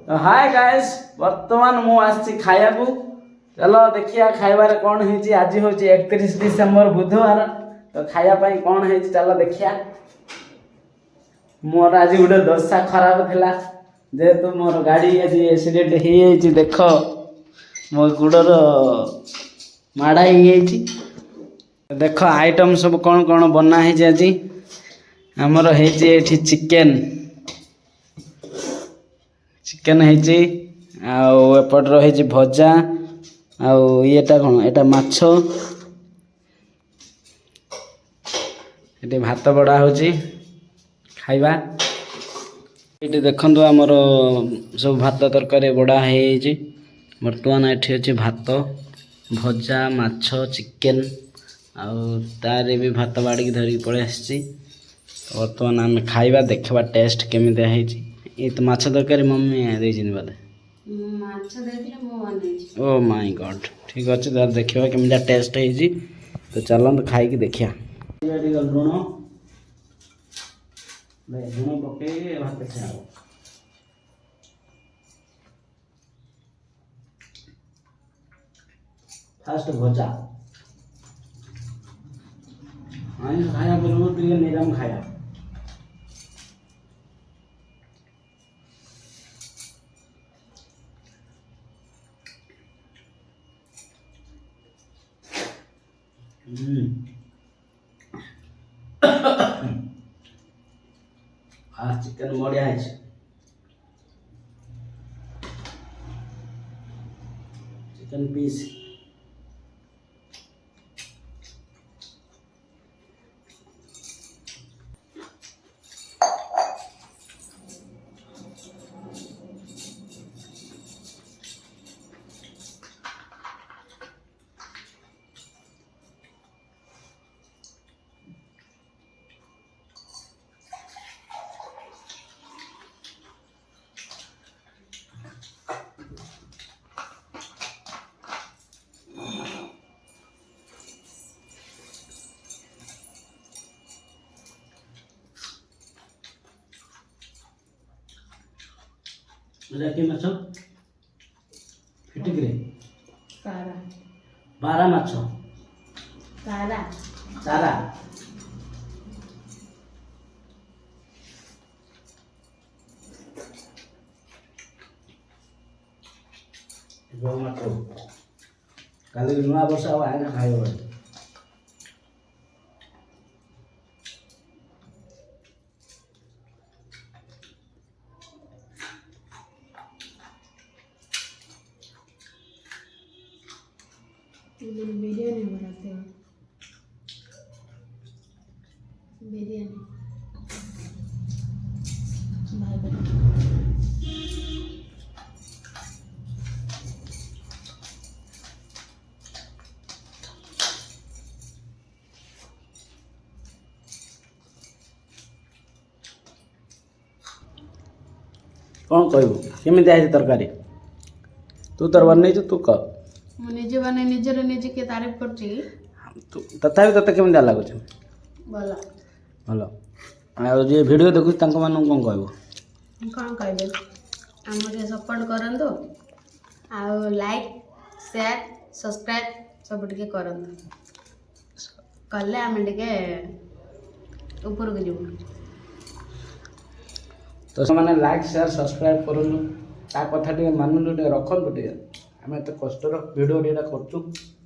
hi guys वर्तमान मु आसी खाया को चलो देखिया खाइबार कौन है आज हूँ 31 डिसेम्बर बुधवार तो खाया कौन है चलो देखिया मोर आज गोटे दशा खराब थिला जेहेतु मोर गाड़ी आज एक्सीडेंट हो देख मो गुड़र माड़ा हो देख आइटम सब कौन कौन बना है आज आमर है चिकेन चिकेन एपट रही भजा आटा कौन एटा माछ ये भात बड़ा हो खाइबा ये देखु आमर सब भात तरकारी बड़ा है बर्तमान ये अच्छे भात भजा माछ चिकेन आर भी भात बाड़ी धरिक पड़े आसी बर्तमान आम खाइबा देखा टेस्ट केमी है ये तो माछ तरकारी मम्मी देती बोले ओ माय गॉड ठीक अच्छे तार देखा केमिटा टेस्ट है तो चलते खाई देखिया लुण लुण पकई भात खाओ फास्ट भजा खाया पूर्व निराम खाया चिकन बढ़िया है चिकन पीस कि माछ फिटिक रे बारा माछ चारा काली नुआ वर्ष आगे खाइब बिरयानी बनाते हो बिरयानी कौन कहबू केमी तरकारी तू तर बन तू कह निजे बने निजर निजे के तारीफ करची तथापि तते केमी लगुच भल भल आ वीडियो देखु कौन कहबू कौन कहबे आम सपोर्ट करंतु आ लाइक शेयर सब्सक्राइब सब टिके करंतु कले आम टिके ऊपर को जीवु तो से लाइक शेयर सब्सक्राइब करूँ ता कथा टे मानुलु टे रखु टे आम एत कष्टर भिडियो कर